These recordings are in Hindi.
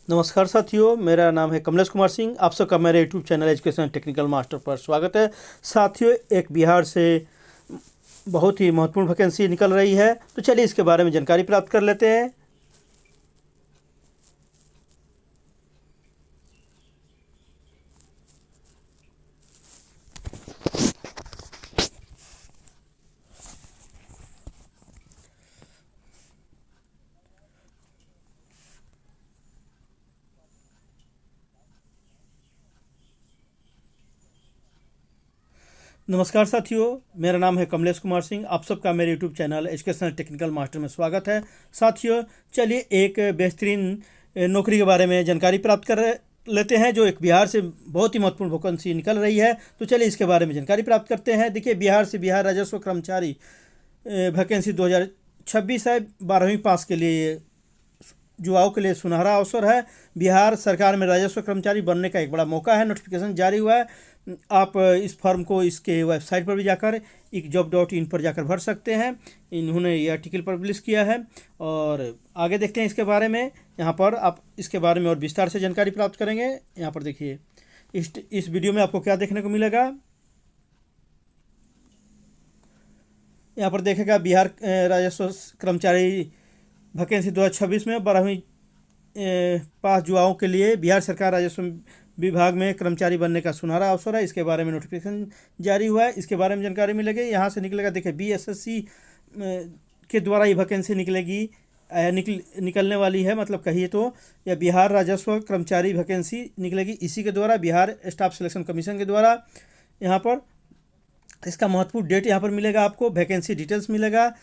नमस्कार साथियों, मेरा नाम है कमलेश कुमार सिंह। आप सबका मेरे YouTube channel education technical master पर स्वागत है। साथियों, एक बिहार से बहुत ही महत्वपूर्ण वैकेंसी निकल रही है, तो चलिए इसके बारे में जानकारी प्राप्त कर लेते हैं। नमस्कार साथियों, मेरा नाम है कमलेश कुमार सिंह। आप सबका मेरे YouTube channel educational technical master में स्वागत है। साथियों, चलिए एक बेहतरीन नौकरी के बारे में जानकारी प्राप्त कर लेते हैं, जो एक बिहार से बहुत ही महत्वपूर्ण वैकेंसी निकल रही है। तो चलिए इसके बारे में जानकारी प्राप्त करते हैं। देखिए, बिहार से बिहार राजस्व कर्मचारी वैकेंसी 2026 है। 12वीं पास के लिए युवाओं के लिए सुनहरा अवसर है। बिहार सरकार में राजस्व कर्मचारी बनने का एक बड़ा मौका है। नोटिफिकेशन जारी हुआ है। आप इस फॉर्म को इसके वेबसाइट पर भी जाकर ekjob.in पर जाकर भर सकते हैं। इन्होंने ये आर्टिकल पब्लिश किया है और आगे देखते हैं इसके बारे में। यहाँ पर आप इसके बारे में और विस्तार से जानकारी प्राप्त करेंगे। यहाँ पर देखिए, इस वीडियो में आपको क्या देखने को मिलेगा। यहाँ पर देखेगा बिहार राजस्व कर्मचारी वैकेंसी 2026 में 12वीं पास युवाओं के लिए बिहार सरकार राजस्व विभाग में कर्मचारी बनने का सुनहरा अवसर है। इसके बारे में नोटिफिकेशन जारी हुआ है। इसके बारे में जानकारी मिलेगी। यहाँ से निकलेगा, देखिए BSSC के द्वारा ये वैकेंसी निकलेगी, निकलने वाली है। मतलब कहिए तो यह बिहार राजस्व कर्मचारी वैकेंसी निकलेगी इसी के द्वारा, बिहार स्टाफ सिलेक्शन कमीशन के द्वारा। यहाँ पर इसका महत्वपूर्ण डेट यहाँ पर मिलेगा आपको। वैकेंसी डिटेल्स मिलेगा।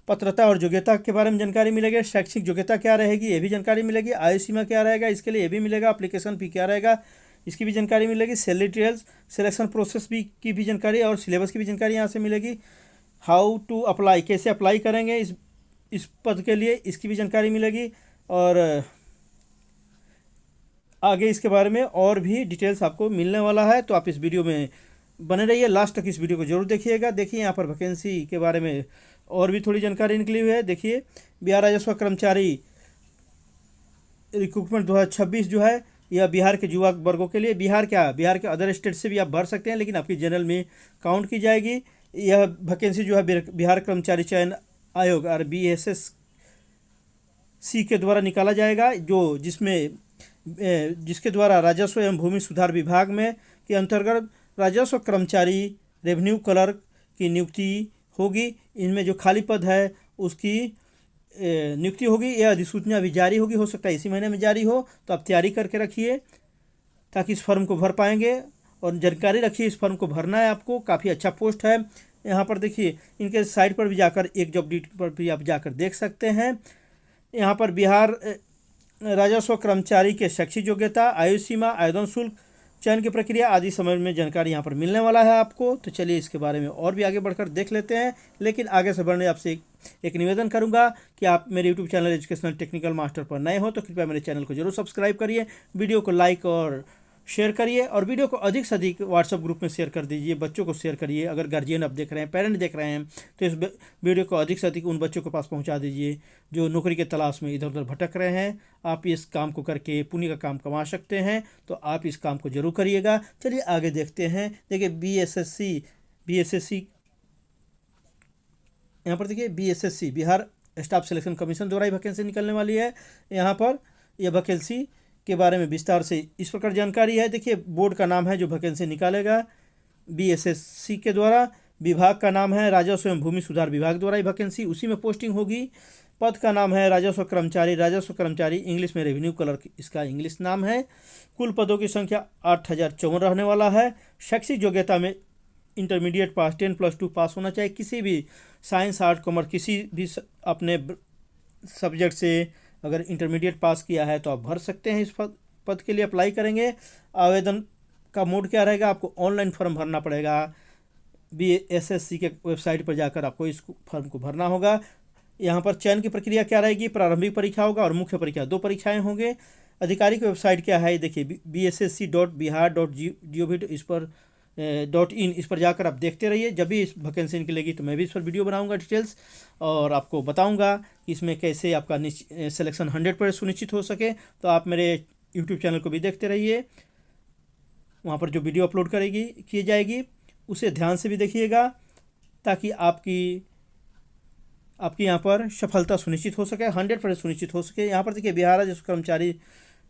पात्रता और योग्यता के बारे में जानकारी मिलेगी। शैक्षिक योग्यता क्या रहेगी ये भी जानकारी मिलेगी। आयु सीमा क्या रहेगा इसके लिए ये भी मिलेगा। एप्लीकेशन फी क्या रहेगा इसकी भी जानकारी मिलेगी। सैलरी डिटेल्स, सिलेक्शन प्रोसेस भी की भी जानकारी और सिलेबस की भी जानकारी यहाँ से मिलेगी। हाउ टू अप्लाई, कैसे अप्लाई करेंगे इस पद के लिए, इसकी भी जानकारी मिलेगी। और आगे इसके बारे में और भी डिटेल्स आपको मिलने वाला है। तो आप इस वीडियो में बने रहिए, लास्ट तक इस वीडियो को जरूर देखिएगा। देखिए, यहाँ पर वैकेंसी के बारे में और भी थोड़ी जानकारी निकली हुई है। देखिए, बिहार राजस्व कर्मचारी रिक्रूटमेंट 2026 जो है यह बिहार के युवा वर्गों के लिए, बिहार के अदर स्टेट से भी आप भर सकते हैं, लेकिन आपकी जनरल में काउंट की जाएगी। यह वैकेंसी जो है बिहार कर्मचारी चयन आयोग और BSSC के द्वारा निकाला जाएगा, जिसके द्वारा राजस्व एवं भूमि सुधार विभाग में के अंतर्गत राजस्व कर्मचारी रेवेन्यू क्लर्क की नियुक्ति होगी। इनमें जो खाली पद है उसकी नियुक्ति होगी। यह अधिसूचना अभी जारी होगी, हो सकता है इसी महीने में जारी हो। तो आप तैयारी करके रखिए ताकि इस फॉर्म को भर पाएंगे, और जानकारी रखिए इस फॉर्म को भरना है आपको। काफ़ी अच्छा पोस्ट है। यहाँ पर देखिए, इनके साइट पर भी जाकर ekjob.in पर भी आप जाकर देख सकते हैं। यहाँ पर बिहार राजस्व कर्मचारी के शैक्षिक योग्यता, आयु सीमा, आवेदन शुल्क, चयन की प्रक्रिया आदि समय में जानकारी यहाँ पर मिलने वाला है आपको। तो चलिए इसके बारे में और भी आगे बढ़कर देख लेते हैं। लेकिन आगे से बढ़ने आपसे एक निवेदन करूंगा कि आप मेरे YouTube channel educational technical master पर नए हो तो कृपया मेरे चैनल को जरूर सब्सक्राइब करिए, वीडियो को लाइक और शेयर करिए, और वीडियो को अधिक से अधिक व्हाट्सएप ग्रुप में शेयर कर दीजिए। बच्चों को शेयर करिए। अगर गार्जियन आप देख रहे हैं, पेरेंट देख रहे हैं, तो इस वीडियो को अधिक से अधिक उन बच्चों के पास पहुंचा दीजिए जो नौकरी के तलाश में इधर उधर भटक रहे हैं। आप इस काम को करके पुण्य का काम कमा सकते हैं, तो आप इस काम को जरूर करिएगा। चलिए आगे देखते हैं। देखिए, BSSC यहाँ पर देखिए, BSSC Bihar staff selection commission द्वारा ही वैकेंसी निकलने वाली है। यहाँ पर यह वैकेंसी के बारे में विस्तार से इस प्रकार जानकारी है। देखिए, बोर्ड का नाम है जो वैकेंसी निकालेगा BSSC के द्वारा। विभाग का नाम है राजस्व एवं भूमि सुधार विभाग द्वारा ही वैकेंसी, उसी में पोस्टिंग होगी। पद का नाम है राजस्व कर्मचारी, इंग्लिश में रेवेन्यू क्लर्क इसका इंग्लिश नाम है। कुल पदों की संख्या 8054 रहने वाला है। शैक्षिक योग्यता में इंटरमीडिएट पास, 10+2 पास होना चाहिए। किसी भी साइंस, आर्ट, कॉमर्स किसी भी अपने सब्जेक्ट से अगर इंटरमीडिएट पास किया है तो आप भर सकते हैं। इस पद के लिए अप्लाई करेंगे। आवेदन का मोड क्या रहेगा, आपको ऑनलाइन फॉर्म भरना पड़ेगा। BSSC के वेबसाइट पर जाकर आपको इस फॉर्म को भरना होगा। यहाँ पर चयन की प्रक्रिया क्या रहेगी, प्रारंभिक परीक्षा होगा और मुख्य परीक्षा, 2 परीक्षाएं होंगे। अधिकारिक वेबसाइट क्या है, देखिए bssc.bihar.gov इस पर जाकर आप देखते रहिए। जब भी इस वैकेंसी निकलेगी तो मैं भी इस पर वीडियो बनाऊंगा डिटेल्स, और आपको बताऊंगा कि इसमें कैसे आपका सिलेक्शन 100% सुनिश्चित हो सके। तो आप मेरे यूट्यूब चैनल को भी देखते रहिए। वहाँ पर जो वीडियो अपलोड की जाएगी उसे ध्यान से भी देखिएगा, ताकि आपकी यहाँ पर सफलता सुनिश्चित हो सके, 100% सुनिश्चित हो सके। यहाँ पर देखिए बिहार राजस्व कर्मचारी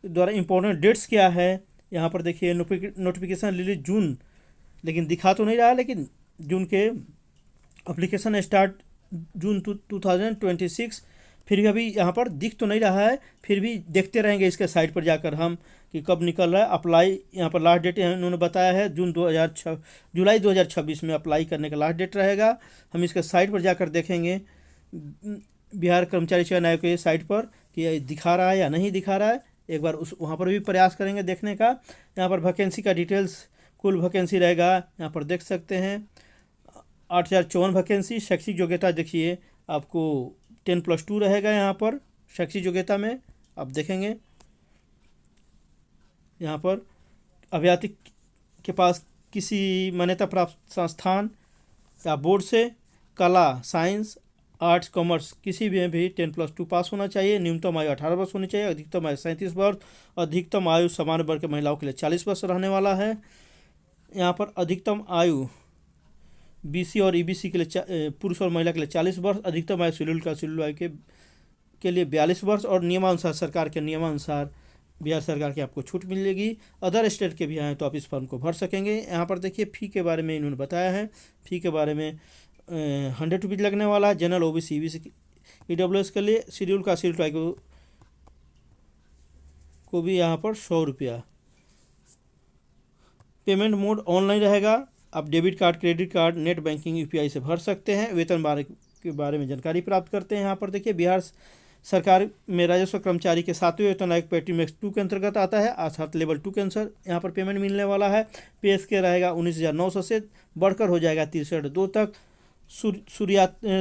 द्वारा इम्पोर्टेंट डेट्स क्या है। यहाँ पर देखिए नोटिफिकेशन रिलीज जून, लेकिन दिखा तो नहीं रहा, लेकिन जून के एप्लीकेशन स्टार्ट जून 2026, फिर भी अभी यहाँ पर दिख तो नहीं रहा है, फिर भी देखते रहेंगे इसके साइट पर जाकर हम कि कब निकल रहा है। अप्लाई यहाँ पर लास्ट डेट इन्होंने बताया है जुलाई 2026 में अप्लाई करने का लास्ट डेट रहेगा। हम इसके साइट पर जाकर देखेंगे, बिहार कर्मचारी चयन आयोग के साइट पर, कि ये दिखा रहा है या नहीं दिखा रहा है। एक बार वहाँ पर भी प्रयास करेंगे देखने का। यहाँ पर वैकेंसी का डिटेल्स, कुल वैकेंसी रहेगा, यहाँ पर देख सकते हैं 8054 वैकेंसी। शैक्षिक योग्यता देखिए आपको 10+2 रहेगा। यहाँ पर शैक्षिक योग्यता में आप देखेंगे, यहाँ पर अभ्यर्थी के पास किसी मान्यता प्राप्त संस्थान या बोर्ड से कला, साइंस, आर्ट्स, कॉमर्स किसी में भी 10+2 पास होना चाहिए। न्यूनतम आयु 18 वर्ष होनी चाहिए, अधिकतम आयु 37 वर्ष, अधिकतम आयु समान वर्ग के महिलाओं के लिए 40 वर्ष रहने वाला है। यहाँ पर अधिकतम आयु BC और EBC के लिए, पुरुष और महिला के लिए 40 वर्ष, अधिकतम आयु शेड्यूल आयु के लिए 42 वर्ष, और नियमानुसार, सरकार के नियमानुसार बिहार सरकार की आपको छूट मिलेगी। अदर स्टेट के भी आए तो आप इस फॉर्म को भर सकेंगे। यहाँ पर देखिए फ़ी के बारे में इन्होंने बताया है। फ़ी के बारे में 100 रुपीज़ लगने वाला है। जनरल, OBC, EBC, EWS के लिए, शेड्यूल आयु को भी यहाँ पर 100 रुपया। पेमेंट मोड ऑनलाइन रहेगा। आप debit card, credit card, net banking, UPI से भर सकते हैं। वेतन के बारे में जानकारी प्राप्त करते हैं। यहाँ पर देखिए बिहार सरकार में राजस्व कर्मचारी के 7वें वेतन आयोग पेटी मैक्स 2 के अंतर्गत आता है, अर्थात लेवल 2 के अनुसार यहाँ पर पेमेंट मिलने वाला है। पे स्केल रहेगा 19,900 से बढ़कर हो जाएगा 63,200 तक।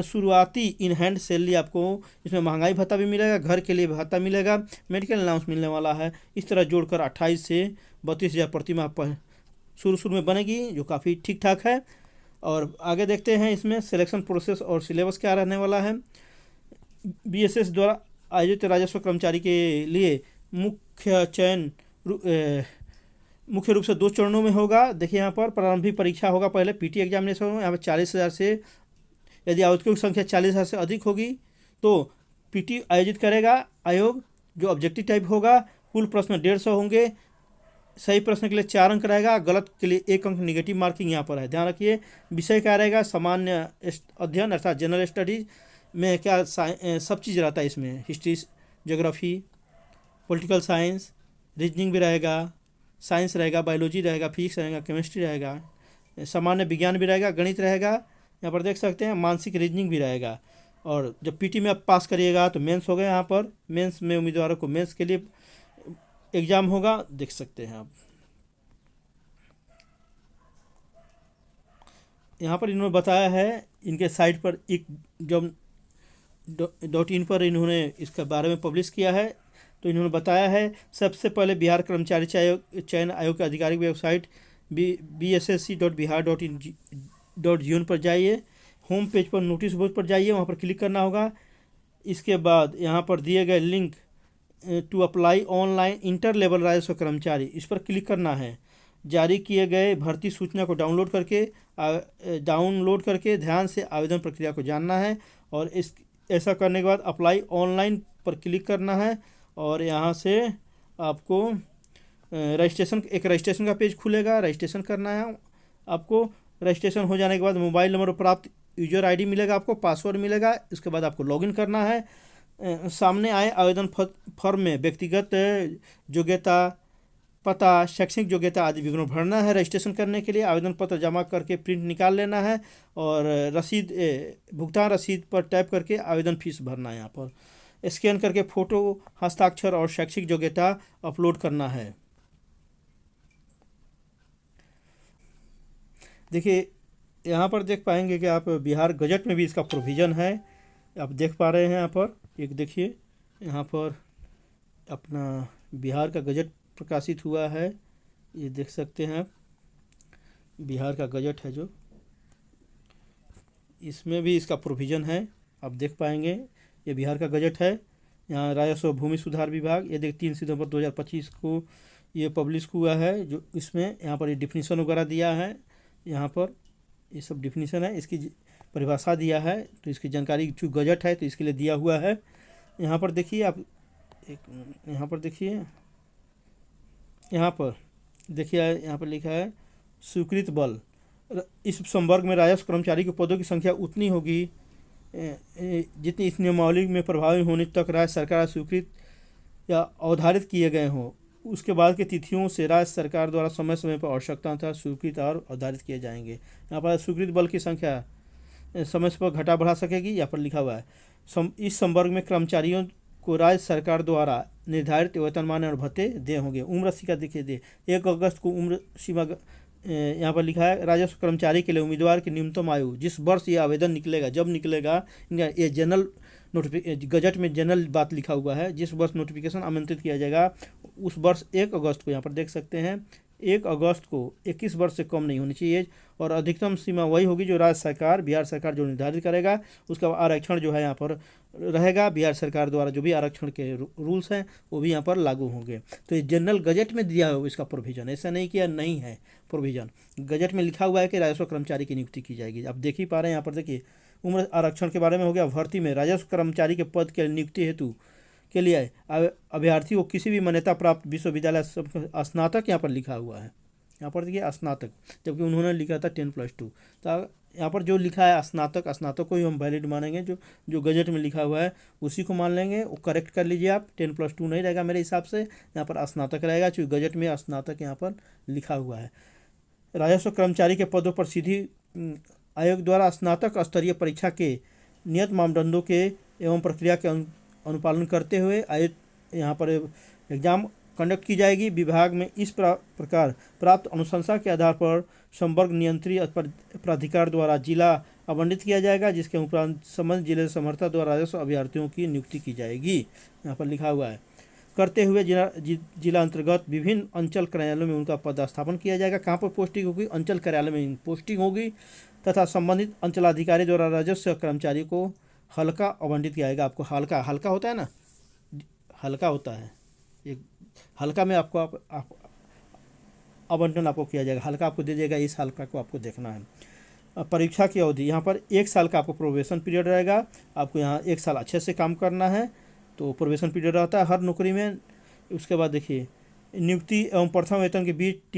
शुरुआती इन हैंड सैलरी आपको इसमें महंगाई भत्ता भी मिलेगा, घर के लिए भत्ता मिलेगा, मेडिकल अलाउंस मिलने वाला है। इस तरह जोड़कर 28 से 32,000 प्रति माह शुरू में बनेगी, जो काफ़ी ठीक ठाक है। और आगे देखते हैं इसमें सिलेक्शन प्रोसेस और सिलेबस क्या रहने वाला है। BSS द्वारा आयोजित राजस्व कर्मचारी के लिए मुख्य रूप से 2 चरणों में होगा। देखिए यहाँ पर प्रारंभिक परीक्षा होगा, पहले PT एग्जामिनेशन होगा। यहाँ पर 40,000 से, यदि आवेदकों की संख्या 40,000 से अधिक होगी तो PT आयोजित करेगा आयोग, जो ऑब्जेक्टिव टाइप होगा। कुल प्रश्न 150 होंगे। सही प्रश्न के लिए 4 अंक रहेगा, गलत के लिए 1 अंक निगेटिव मार्किंग यहाँ पर है, ध्यान रखिए। विषय क्या रहेगा, सामान्य अध्ययन अर्थात जनरल स्टडीज में क्या सब चीज़ रहता है इसमें, history, geography, political science, reasoning भी रहेगा, साइंस रहेगा, बायोलॉजी रहेगा, फिजिक्स रहेगा, केमिस्ट्री रहेगा, सामान्य विज्ञान भी रहेगा, गणित रहेगा। यहाँ पर देख सकते हैं मानसिक रीजनिंग भी रहेगा। और जब PT में आप पास करिएगा तो मेंस हो गए। यहाँ पर मेंस में उम्मीदवारों को मेंस के लिए एग्ज़ाम होगा, देख सकते हैं आप। यहाँ पर इन्होंने बताया है इनके साइट पर एक जब .in पर इन्होंने इसके बारे में पब्लिश किया है, तो इन्होंने बताया है सबसे पहले बिहार कर्मचारी चयन आयोग की आधिकारिक वेबसाइट bssc.bihar.in पर जाइए। होम पेज पर नोटिस बोर्ड पर जाइए, वहाँ पर क्लिक करना होगा। इसके बाद यहाँ पर दिए गए link to apply online inter level राजस्व कर्मचारी, इस पर क्लिक करना है। जारी किए गए भर्ती सूचना को डाउनलोड करके ध्यान से आवेदन प्रक्रिया को जानना है। और ऐसा करने के बाद अप्लाई ऑनलाइन पर क्लिक करना है। और यहाँ से आपको रजिस्ट्रेशन का पेज खुलेगा, रजिस्ट्रेशन करना है आपको। रजिस्ट्रेशन हो जाने के बाद मोबाइल नंबर प्राप्त यूजर ID मिलेगा, आपको पासवर्ड मिलेगा। इसके बाद आपको लॉगिन करना है। सामने आए आवेदन फॉर्म में व्यक्तिगत योग्यता, पता, शैक्षणिक योग्यता आदि विवरण भरना है। रजिस्ट्रेशन करने के लिए आवेदन पत्र जमा करके प्रिंट निकाल लेना है और भुगतान रसीद पर टैप करके आवेदन फीस भरना है। यहाँ पर स्कैन करके फ़ोटो, हस्ताक्षर और शैक्षिक योग्यता अपलोड करना है। देखिए यहाँ पर देख पाएंगे कि आप बिहार गजट में भी इसका प्रोविज़न है, आप देख पा रहे हैं। यहाँ पर एक देखिए, यहाँ पर अपना बिहार का गजट प्रकाशित हुआ है, ये देख सकते हैं आप। बिहार का गजट है जो, इसमें भी इसका प्रोविज़न है, आप देख पाएंगे। ये बिहार का गजट है, यहाँ राजस्व भूमि सुधार विभाग, ये देख 3 सितंबर 2025 को ये पब्लिश हुआ है। जो इसमें यहाँ पर ये डिफिनीसन वगैरह दिया है, यहाँ पर ये सब डिफिनीसन है, इसकी परिभाषा दिया है, तो इसकी जानकारी जो गजट है तो इसके लिए दिया हुआ है। यहाँ पर देखिए आप, यहाँ पर देखिए, यहाँ पर देखिए, यहाँ पर लिखा है स्वीकृत बल। इस संवर्ग में राजस्व कर्मचारी के पदों की संख्या उतनी होगी जितनी इस नियमावली में प्रभावी होने तक राज्य सरकार स्वीकृत या अवधारित किए गए हों। उसके बाद की तिथियों से राज्य सरकार द्वारा समय समय पर आवश्यकता था स्वीकृत और अवधारित किए जाएंगे। यहाँ पर स्वीकृत बल की संख्या समय पर घटा बढ़ा सकेगी, यहाँ पर लिखा हुआ है। इस संवर्ग में कर्मचारियों को राज्य सरकार द्वारा निर्धारित वेतनमान और भत्ते दे होंगे। उम्र सीमा देखिए दे 1 अगस्त को उम्र सीमा यहाँ पर लिखा है राजस्व कर्मचारी के लिए उम्मीदवार की न्यूनतम आयु जिस वर्ष ये आवेदन निकलेगा, जब निकलेगा, ये जनरल गजट में जनरल बात लिखा हुआ है, जिस वर्ष नोटिफिकेशन आमंत्रित किया जाएगा उस वर्ष 1 अगस्त को, यहाँ पर देख सकते हैं 1 अगस्त को 21 वर्ष से कम नहीं होनी चाहिए, और अधिकतम सीमा वही होगी जो राज्य सरकार, बिहार सरकार जो निर्धारित करेगा। उसका आरक्षण जो है यहाँ पर रहेगा, बिहार सरकार द्वारा जो भी आरक्षण के रूल्स हैं वो भी यहाँ पर लागू होंगे। तो ये जनरल गजट में दिया हो इसका प्रोविजन, ऐसा नहीं किया नहीं है प्रोविजन, गजट में लिखा हुआ है कि राजस्व कर्मचारी की नियुक्ति की जाएगी। आप देख ही पा रहे हैं यहाँ पर, देखिए उम्र आरक्षण के बारे में हो गया। भर्ती में राजस्व कर्मचारी के पद के नियुक्ति हेतु के लिए अभ्यर्थी को किसी भी मान्यता प्राप्त विश्वविद्यालय स्नातक, यहाँ पर लिखा हुआ है, यहाँ पर देखिए स्नातक, जबकि उन्होंने लिखा था 10+2, तो यहाँ पर जो लिखा है स्नातक, स्नातक को ही हम वैलिड मानेंगे, जो गजट में लिखा हुआ है उसी को मान लेंगे। वो करेक्ट कर लीजिए आप, 10+2 नहीं रहेगा मेरे हिसाब से, यहाँ पर स्नातक रहेगा, क्योंकि गजट में स्नातक यहाँ पर लिखा हुआ है। राजस्व कर्मचारी के पदों पर सीधी आयोग द्वारा स्नातक स्तरीय परीक्षा के नियत मापदंडों के एवं प्रक्रिया के अनुपालन करते हुए आयोग यहाँ पर एग्जाम कंडक्ट की जाएगी। विभाग में इस प्रकार प्राप्त अनुशंसा के आधार पर संवर्ग नियंत्रण प्राधिकार द्वारा जिला आवंटित किया जाएगा, जिसके उपरांत संबंधित जिले समर्था द्वारा राजस्व अभ्यर्थियों की नियुक्ति की जाएगी। यहाँ पर लिखा हुआ है करते हुए जिला अंतर्गत विभिन्न अंचल कार्यालयों में उनका पदस्थापन किया जाएगा। कहाँ पर पोस्टिंग होगी? अंचल कार्यालय में पोस्टिंग होगी, तथा संबंधित अंचलाधिकारी द्वारा राजस्व कर्मचारी को हल्का आवंटित किया जाएगा। आपको हल्का होता है ना, हल्का होता है, एक हल्का में आपको आवंटन आपको किया जाएगा, हल्का आपको दे देगा, इस हल्का को आपको देखना है। परीक्षा की अवधि यहाँ पर 1 साल का आपको प्रोबेशन पीरियड रहेगा। आपको यहाँ 1 साल अच्छे से काम करना है, तो प्रोबेशन पीरियड रहता है हर नौकरी में। उसके बाद देखिए नियुक्ति एवं प्रथम वेतन के बीच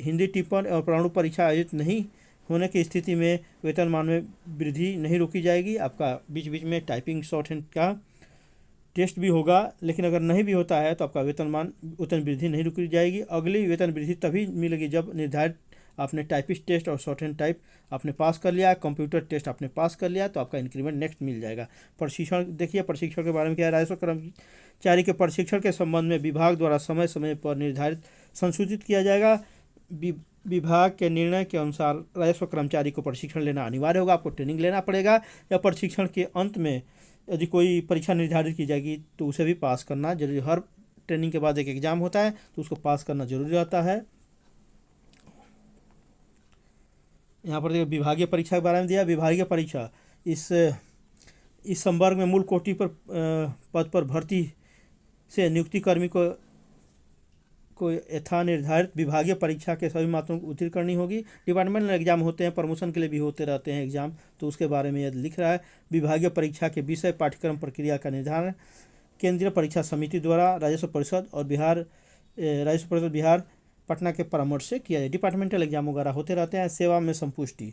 हिंदी टिप्पण एवं प्राणु परीक्षा आयोजित नहीं होने की स्थिति में वेतनमान में वृद्धि नहीं रोकी जाएगी। आपका बीच बीच में टाइपिंग शॉर्ट हैंड का टेस्ट भी होगा, लेकिन अगर नहीं भी होता है तो आपका वेतन वृद्धि नहीं रोकी जाएगी। अगली वेतन वृद्धि तभी मिलेगी जब निर्धारित आपने टाइपिस्ट टेस्ट और शॉर्ट हैंड टाइप आपने पास कर लिया, कंप्यूटर टेस्ट आपने पास कर लिया, तो आपका इंक्रीमेंट नेक्स्ट मिल जाएगा। प्रशिक्षण देखिए, प्रशिक्षण के बारे में क्या है? राजस्व कर्मचारी के प्रशिक्षण के संबंध में विभाग द्वारा समय समय पर निर्धारित संशोधित किया जाएगा। विभाग के निर्णय के अनुसार राजस्व कर्मचारी को प्रशिक्षण लेना अनिवार्य होगा, आपको ट्रेनिंग लेना पड़ेगा, या प्रशिक्षण के अंत में यदि कोई परीक्षा निर्धारित की जाएगी तो उसे भी पास करना जरूरी। हर ट्रेनिंग के बाद एक एग्ज़ाम होता है तो उसको पास करना जरूरी रहता है। यहाँ पर विभागीय परीक्षा के बारे में दिया। विभागीय परीक्षा इस संवर्ग में मूल कोटि पर पद पर भर्ती से नियुक्ति कर्मी को यथा निर्धारित विभागीय परीक्षा के सभी मात्रों को उत्तीर्ण करनी होगी। डिपार्टमेंटल एग्जाम होते हैं, प्रमोशन के लिए भी होते रहते हैं एग्जाम, तो उसके बारे में यदि लिख रहा है। विभागीय परीक्षा के विषय पाठ्यक्रम प्रक्रिया का निर्धारण केंद्रीय परीक्षा समिति द्वारा राजस्व परिषद बिहार पटना के परामर्श से किया जाए। डिपार्टमेंटल एग्जाम वगैरह होते रहते हैं। सेवा में संपुष्टि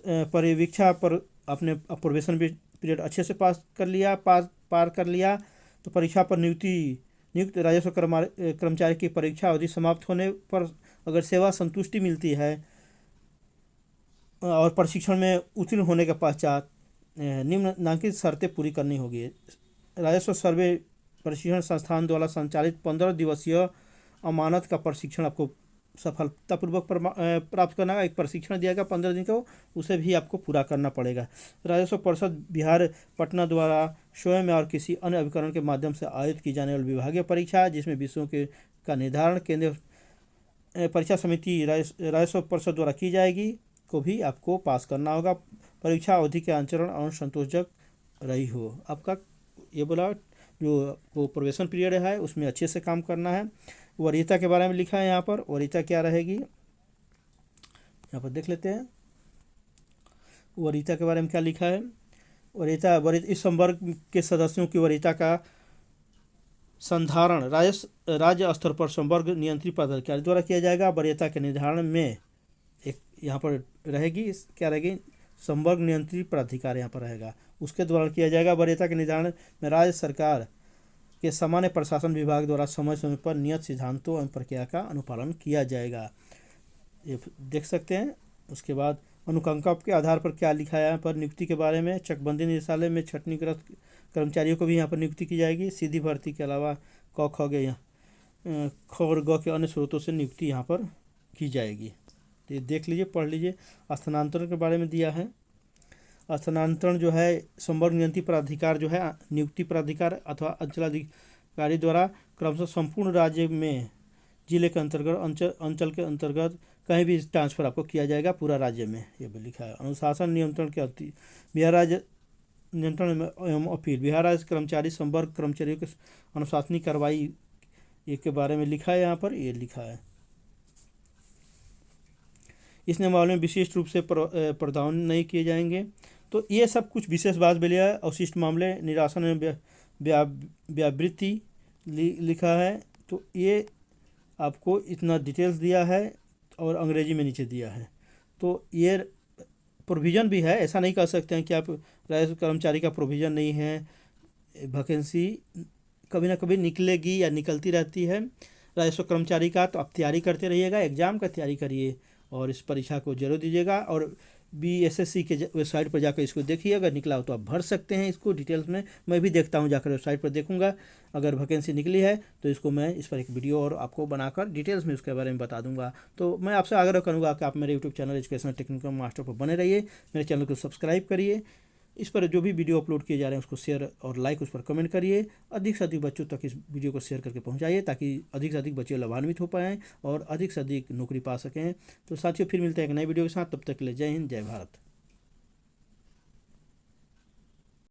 परीक्षा पर आपने प्रोबेशन पीरियड अच्छे से पार कर लिया तो परीक्षा पर नियुक्त राजस्व कर्मचारी की परीक्षा अवधि समाप्त होने पर अगर सेवा संतुष्टि मिलती है और प्रशिक्षण में उत्तीर्ण होने के पश्चात निम्नलिखित शर्तें पूरी करनी होगी। राजस्व सर्वे प्रशिक्षण संस्थान द्वारा संचालित 15 दिवसीय अमानत का प्रशिक्षण आपको सफलतापूर्वक प्राप्त करना है। एक प्रशिक्षण दिया गया 15 दिन का, उसे भी आपको पूरा करना पड़ेगा। राजस्व परिषद बिहार पटना द्वारा स्वयं और किसी अन्य अभिकरण के माध्यम से आयोजित की जाने वाली विभागीय परीक्षा जिसमें विषयों का निर्धारण केंद्रीय परीक्षा समिति राजस्व परिषद द्वारा की जाएगी को भी आपको पास करना होगा। परीक्षा अवधि के आचरण और संतोषजनक रही हो। आपका ये बोला जो वो प्रोबेशन पीरियड है उसमें अच्छे से काम करना है। वरीयता के बारे में लिखा है यहाँ पर, वरीयता क्या रहेगी यहाँ पर देख लेते हैं। वरीयता के बारे में क्या लिखा है। वरीयता इस संवर्ग के सदस्यों की वरीयता का संधारण राज्य स्तर पर संवर्ग नियंत्रित पदाधिकारी द्वारा किया जाएगा। वरीयता के निर्धारण में एक यहाँ पर रहेगी, क्या रहेगी, संवर्ग नियंत्रित प्राधिकार यहाँ पर रहेगा, उसके द्वारा किया जाएगा। वरीयता के निर्धारण में राज्य सरकार के सामान्य प्रशासन विभाग द्वारा समय समय पर नियत सिद्धांतों एवं प्रक्रिया का अनुपालन किया जाएगा, ये देख सकते हैं। उसके बाद अनुकंपा के आधार पर क्या लिखा है यहाँ पर, नियुक्ति के बारे में चकबंदी निदेशालय में छटनीकृत कर्मचारियों को भी यहाँ पर नियुक्ति की जाएगी। सीधी भर्ती के अलावा क ख ग ख और ग के अन्य स्रोतों से नियुक्ति यहाँ पर की जाएगी। तो ये देख लीजिए, पढ़ लीजिए। स्थानांतरण के बारे में दिया है। स्थानांतरण जो है संवर्ग नियंत्रित प्राधिकार जो है नियुक्ति प्राधिकार अथवा अंचलाधिकारी द्वारा क्रमशः संपूर्ण राज्य में जिले के अंतर्गत अंचल के अंतर्गत कहीं भी ट्रांसफ़र आपको किया जाएगा पूरा राज्य में, ये भी लिखा है। अनुशासन नियंत्रण के अति बिहार राज्य नियंत्रण एवं अपील, बिहार राज्य कर्मचारी संवर्ग कर्मचारियों के अनुशासनिक कार्रवाई के बारे में लिखा है यहाँ पर, ये लिखा है। इस मामले में विशिष्ट रूप से प्रावधान नहीं किए जाएंगे। तो ये सब कुछ विशेष बात बोली है। अवशिष्ट मामले निरासन एवं व्यावृत्ति लिखा है। तो ये आपको इतना डिटेल्स दिया है और अंग्रेजी में नीचे दिया है। तो ये प्रोविज़न भी है, ऐसा नहीं कह सकते हैं कि आप राजस्व कर्मचारी का प्रोविज़न नहीं है। वैकेंसी कभी ना कभी निकलेगी या निकलती रहती है राजस्व कर्मचारी का, तो आप तैयारी करते रहिएगा, एग्ज़ाम का तैयारी करिए और इस परीक्षा को जरूर दीजिएगा। और BSSC के वेबसाइट पर जाकर इसको देखिए, अगर निकला हो तो आप भर सकते हैं इसको डिटेल्स में। मैं भी देखता हूँ, जाकर वेबसाइट पर देखूंगा, अगर वैकेंसी निकली है तो इसको मैं इस पर एक वीडियो और आपको बनाकर डिटेल्स में उसके बारे में बता दूंगा। तो मैं आपसे आग्रह करूँगा कि आप मेरे YouTube channel educational technical master पर बने रहिए, मेरे चैनल को सब्सक्राइब करिए, इस पर जो भी वीडियो अपलोड किए जा रहे हैं उसको शेयर और लाइक उस पर कमेंट करिए। अधिक से अधिक बच्चों तक इस वीडियो को शेयर करके पहुंचाइए ताकि अधिक से अधिक बच्चे लाभान्वित हो पाएँ और अधिक से अधिक नौकरी पा सकें। तो साथियों, फिर मिलते हैं एक नए वीडियो के साथ, तब तक के लिए जय हिंद, जय भारत।